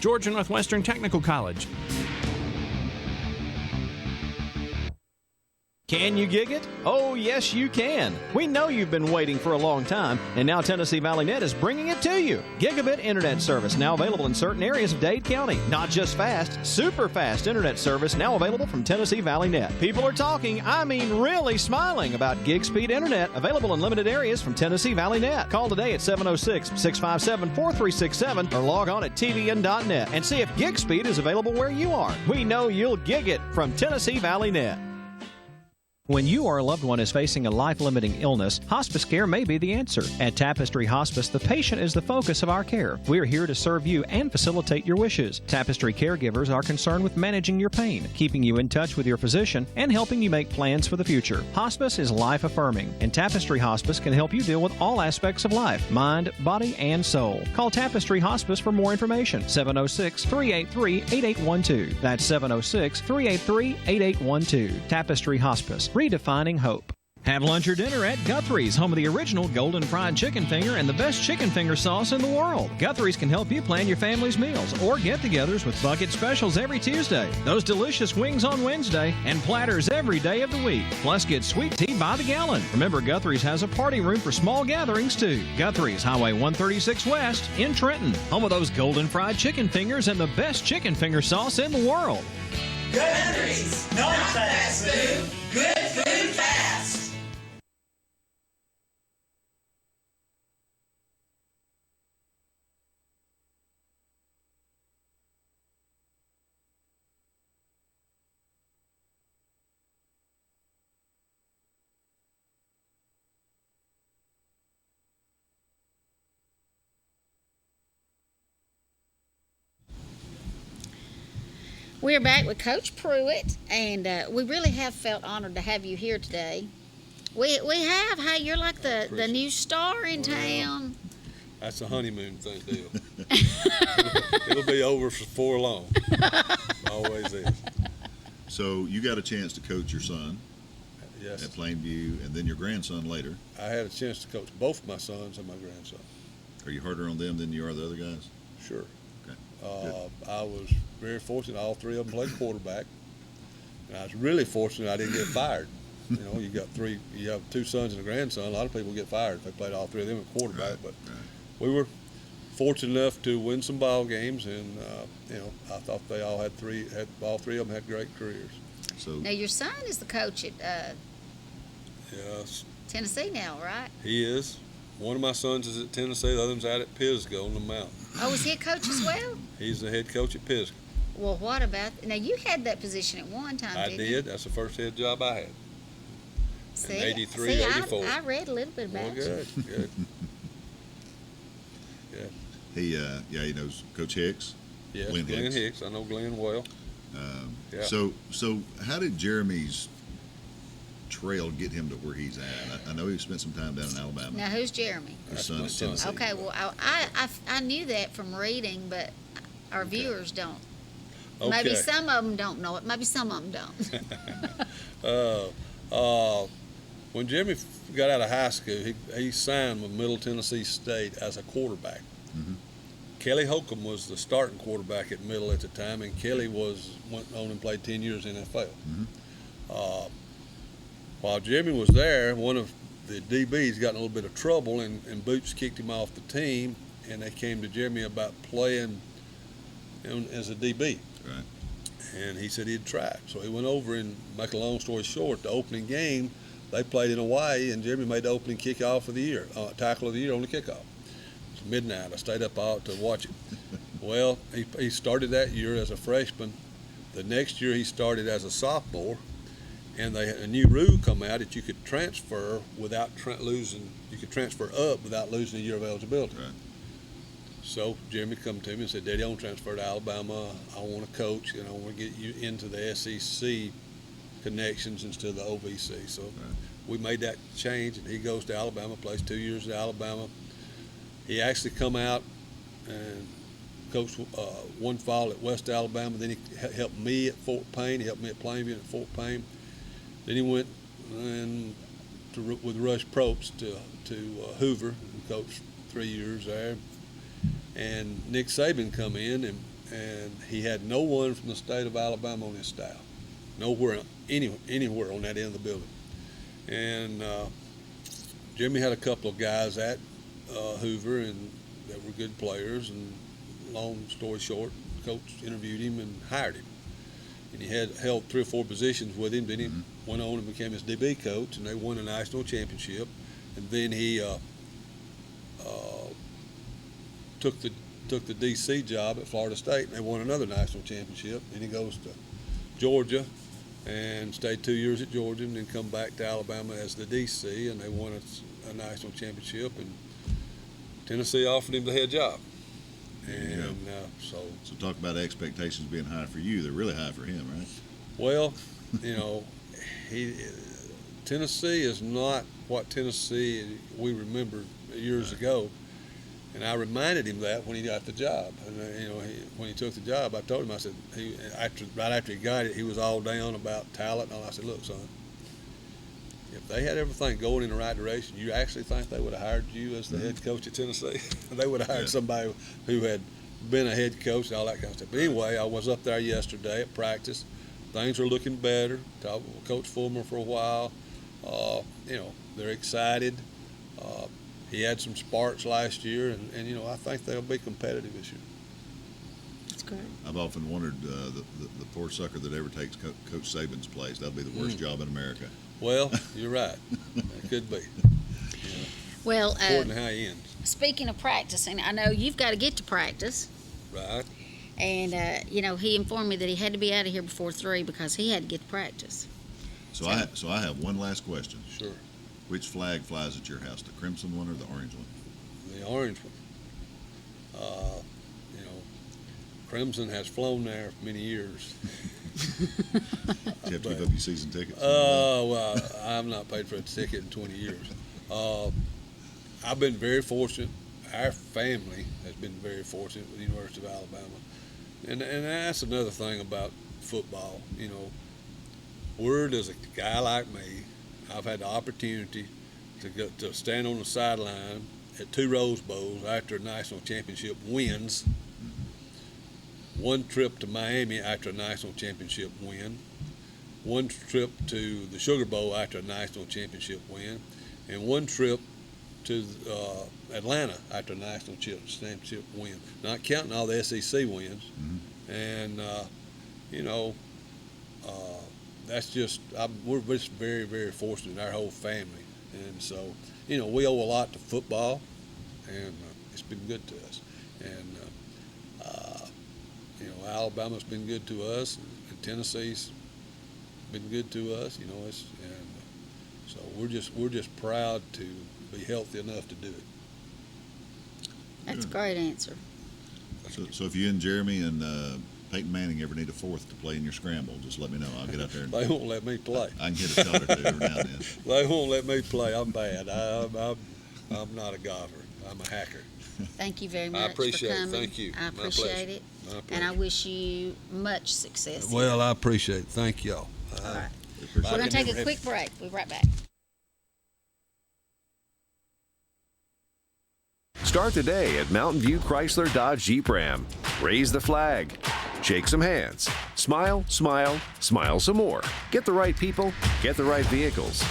Georgia Northwestern Technical College. Can you gig it? Oh, yes, you can. We know you've been waiting for a long time, and now Tennessee Valley Net is bringing it to you. Gigabit internet service now available in certain areas of Dade County. Not just fast, super fast internet service now available from Tennessee Valley Net. People are talking, I mean really smiling, about gig speed internet available in limited areas from Tennessee Valley Net. Call today at 706-657-4367 or log on at tvn.net and see if gig speed is available where you are. We know you'll gig it from Tennessee Valley Net. When you or a loved one is facing a life-limiting illness, hospice care may be the answer. At Tapestry Hospice, the patient is the focus of our care. We are here to serve you and facilitate your wishes. Tapestry caregivers are concerned with managing your pain, keeping you in touch with your physician, and helping you make plans for the future. Hospice is life-affirming, and Tapestry Hospice can help you deal with all aspects of life, mind, body, and soul. Call Tapestry Hospice for more information. 706-383-8812. That's 706-383-8812. Tapestry Hospice. Redefining hope. Have lunch or dinner at Guthrie's, home of the original golden fried chicken finger and the best chicken finger sauce in the world. Guthrie's can help you plan your family's meals or get-togethers with bucket specials every Tuesday, those delicious wings on Wednesday, and platters every day of the week. Plus, get sweet tea by the gallon. Remember, Guthrie's has a party room for small gatherings, too. Guthrie's, Highway 136 West in Trenton, home of those golden fried chicken fingers and the best chicken finger sauce in the world. Guthrie's, not fast food, good food fast. We're back with Coach Pruitt, and we really have felt honored to have you here today. We have. Hey, you're like the new star in town. That's a honeymoon thing deal. It'll be over before long. Always is. So you got a chance to coach your son Yes. at Plainview, and then your grandson later. I had a chance to coach both my sons and my grandson. Are you harder on them than you are the other guys? Sure. Okay. I was very fortunate. All 3 of them played quarterback. And I was really fortunate I didn't get fired. You know, you have 2 sons and a grandson. A lot of people get fired if they played all 3 of them at quarterback. Right, But right. we were fortunate enough to win some ball games, and I thought they all all three of them had great careers. So Now your son is the coach at Yes, Tennessee now, right? he is. One of my sons is at Tennessee, the other one's out at Pisgah on the mountain. Oh, is he a coach as well? He's the head coach at Pisgah. Well, what about now? You had that position at one time, I didn't you? did. That's the first head job I had. See, 83, see, 84. I read a little bit Well, about you. good. Yeah. he knows Coach Hicks. Yes, Glenn Glenn Hicks. Hicks. I know Glenn well. Yeah. So how did Jeremy's trail get him to where he's at? I know he spent some time down in Alabama. Now, who's Jeremy? His son my at son. Tennessee. Okay, well, I knew that from reading, but our viewers don't. Maybe Okay. some of them don't know it. Maybe some of them don't. When Jeremy got out of high school, he signed with Middle Tennessee State as a quarterback. Mhm. Kelly Holcomb was the starting quarterback at Middle at the time, and Kelly went on and played 10 years in NFL. Mhm. While Jeremy was there, one of the DBs got in a little bit of trouble, and Boots kicked him off the team, and they came to Jeremy about playing as a DB. Right. And he said he'd try it. So he went over, and make a long story short, the opening game, they played in Hawaii, and Jeremy made the opening kickoff of the year, tackle of the year on the kickoff. It was midnight. I stayed up all to watch it. Well, he started that year as a freshman. The next year he started as a sophomore, and a new rule come out that you could transfer without losing. You could transfer up without losing a year of eligibility. Right. So Jeremy come to me and said, "Daddy, I want to transfer to Alabama. I want to coach, and I want to get you into the SEC connections instead of the OVC." So we made that change, and he goes to Alabama, plays 2 years at Alabama. He actually come out and coached one fall at West Alabama. Then he helped me at Fort Payne. He helped me at Plainview and at Fort Payne. Then he went with Rush Probst to Hoover and coached 3 years there. And Nick Saban come in, and he had no one from the state of Alabama on his staff, anywhere on that end of the building. And Jimmy had a couple of guys at Hoover and that were good players. And long story short, coach interviewed him and hired him. And he held 3 or 4 positions with him. Then he went on and became his DB coach, and they won a national championship. And then he took the DC job at Florida State, and they won another national championship. Then he goes to Georgia and stayed 2 years at Georgia, and then come back to Alabama as the DC, and they won a national championship. And Tennessee offered him the head job. And so talk about expectations being high for you. They're really high for him, right? Well, Tennessee is not what Tennessee we remember years ago. And I reminded him that when he got the job. And when he took the job, I told him, I said, right after he got it, he was all down about talent. And I said, "Look, son, if they had everything going in the right direction, you actually think they would have hired you as the head coach at Tennessee? They would have hired somebody who had been a head coach and all that kind of stuff." But anyway, I was up there yesterday at practice. Things are looking better. Talked with Coach Fulmer for a while. They're excited. He had some sparks last year, and I think they'll be competitive this year. That's great. I've often wondered the poor sucker that ever takes Coach Saban's place. That'd be the worst job in America. Well, you're right. It could be. Well, according to how he ends. Speaking of practicing, I know you've got to get to practice. Right. And, he informed me that he had to be out of here before 3 because he had to get to practice. So I have one last question. Sure. Which flag flies at your house, the crimson one or the orange one? The orange one. Crimson has flown there for many years. Did you have to give up your season tickets? Well, I've not paid for a ticket in 20 years. I've been very fortunate. Our family has been very fortunate with the University of Alabama. And that's another thing about football. Where does a guy like me, I've had the opportunity to stand on the sideline at 2 Rose Bowls after a national championship wins, one trip to Miami after a national championship win, one trip to the Sugar Bowl after a national championship win, and one trip Atlanta after the national championship win, not counting all the SEC wins. And that's just we're just very, very fortunate, our whole family. And so, we owe a lot to football, and it's been good to us. And Alabama's been good to us, and Tennessee's been good to us. So we're just proud to be healthy enough to do it. That's a great answer. So if you and Jeremy and Peyton Manning ever need a fourth to play in your scramble, just let me know. I'll get out there. They won't let me play. I can hit a shot or two every now and then. They won't let me play. I'm bad. I'm not a golfer. I'm a hacker. Thank you very much. I appreciate for coming. it. Thank you. I appreciate it. And I wish you much success. Well, I appreciate it. Thank y'all. All right. We're going to take a quick break. We'll be right back. Start the day at Mountain View Chrysler Dodge Jeep Ram. Raise the flag. Shake some hands. Smile, smile, smile some more. Get the right people, get the right vehicles.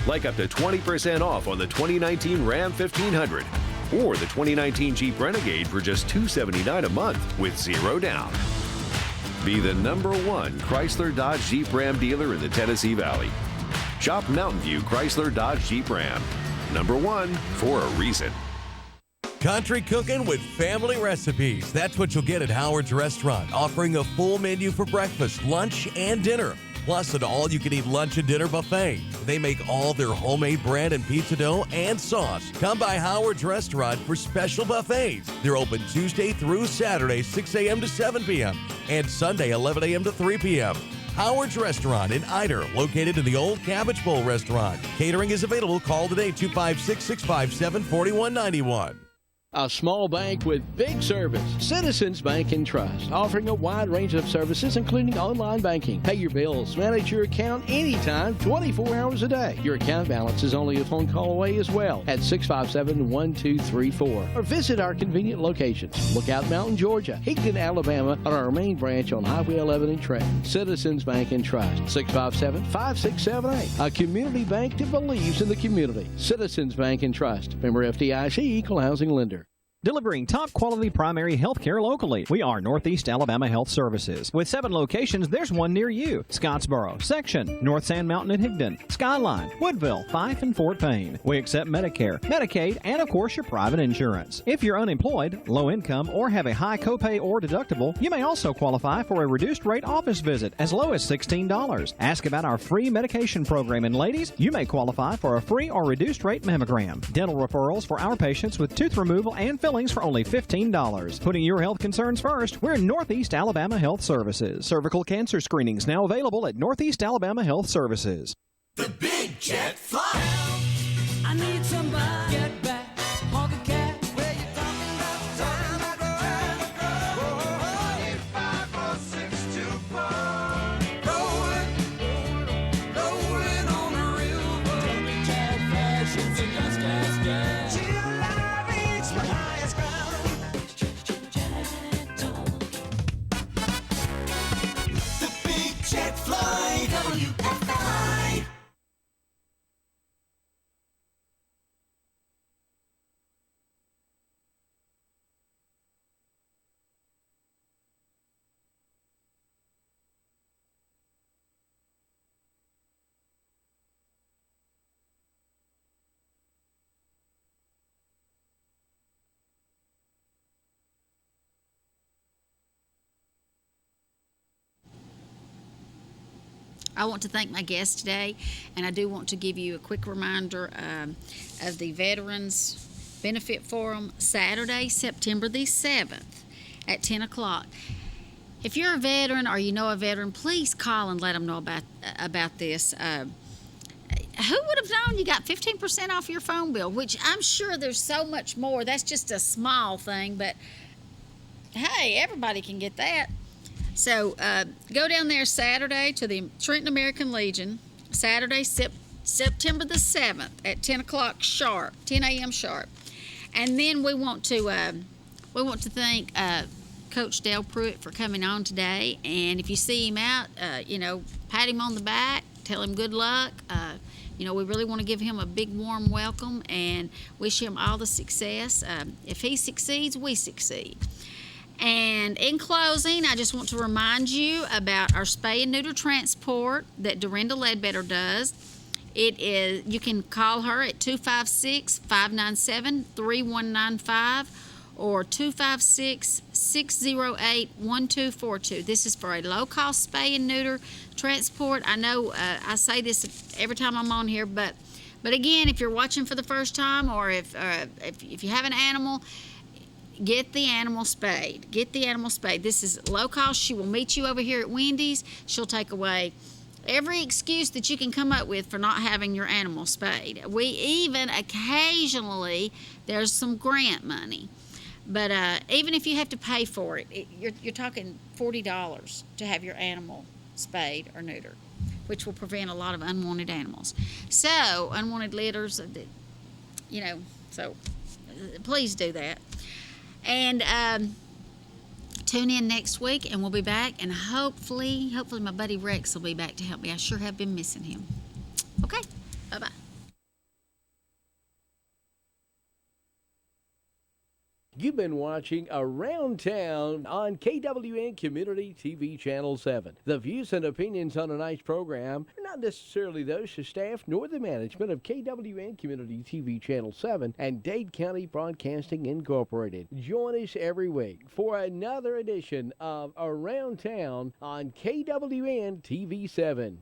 Like up to 20% off on the 2019 Ram 1500 or the 2019 Jeep Renegade for just $279 a month with 0 down. Be the #1 Chrysler Dodge Jeep Ram dealer in the Tennessee Valley. Shop Mountain View Chrysler Dodge Jeep Ram. #1 for a reason. Country cooking with family recipes. That's what you'll get at Howard's Restaurant, offering a full menu for breakfast, lunch, and dinner. Plus an all-you-can-eat lunch and dinner buffet. They make all their homemade bread and pizza dough and sauce. Come by Howard's Restaurant for special buffets. They're open Tuesday through Saturday, 6 a.m. to 7 p.m. and Sunday, 11 a.m. to 3 p.m. Howard's Restaurant in Eider, located in the Old Cabbage Bowl Restaurant. Catering is available. Call today, 256-657-4191. A small bank with big service. Citizens Bank and Trust, offering a wide range of services, including online banking. Pay your bills, manage your account anytime, 24 hours a day. Your account balance is only a phone call away as well at 657-1234. Or visit our convenient locations. Lookout Mountain, Georgia, Higdon, Alabama, or our main branch on Highway 11 in Trenton. Citizens Bank and Trust, 657-5678. A community bank that believes in the community. Citizens Bank and Trust. Member FDIC, Equal Housing Lender. Delivering top-quality primary health care locally. We are Northeast Alabama Health Services. With 7 locations, there's one near you. Scottsboro, Section, North Sand Mountain and Higdon, Skyline, Woodville, Fife, and Fort Payne. We accept Medicare, Medicaid, and of course your private insurance. If you're unemployed, low income, or have a high copay or deductible, you may also qualify for a reduced rate office visit as low as $16. Ask about our free medication program, and ladies, you may qualify for a free or reduced rate mammogram. Dental referrals for our patients with tooth removal and fillings for only $15. Putting your health concerns first, we're Northeast Alabama Health Services. Cervical cancer screenings now available at Northeast Alabama Health Services. The Big Jet Fly. I need somebody. Get back, honk a cat. Where you talking about time? 5, 4, 6, 2, 4. Rolling on the river. Big Jet fashions and gas, gas, gas. Till I reach the highest ground. The Big Jet Fly. WFI. I want to thank my guest today, and I do want to give you a quick reminder of the Veterans Benefit Forum, Saturday, September the 7th at 10 o'clock. If you're a veteran or you know a veteran, please call and let them know about this. Who would have known you got 15% off your phone bill, which I'm sure there's so much more. That's just a small thing, but hey, everybody can get that. So go down there Saturday to the Trenton American Legion, Saturday, September the 7th at 10 o'clock sharp, 10 a.m. sharp. And then we want to thank Coach Dale Pruitt for coming on today. And if you see him out, pat him on the back, tell him good luck. You know, we really want to give him a big warm welcome and wish him all the success. If he succeeds, we succeed. And in closing, I just want to remind you about our spay and neuter transport that Dorinda Ledbetter does. You can call her at 256-597-3195 or 256-608-1242. This is for a low-cost spay and neuter transport. I know I say this every time I'm on here, but again, if you're watching for the first time, or if you have an animal, get the animal spayed. Get the animal spayed. This is low cost. She will meet you over here at Wendy's. She'll take away every excuse that you can come up with for not having your animal spayed. We even occasionally, there's some grant money. But even if you have to pay for it, you're talking $40 to have your animal spayed or neutered, which will prevent a lot of unwanted animals. So, unwanted litters, so please do that. And tune in next week, and we'll be back. And hopefully my buddy Rex will be back to help me. I sure have been missing him. Okay, bye-bye. You've been watching Around Town on KWN Community TV Channel 7. The views and opinions on tonight's program are not necessarily those of staff nor the management of KWN Community TV Channel 7 and Dade County Broadcasting Incorporated. Join us every week for another edition of Around Town on KWN TV 7.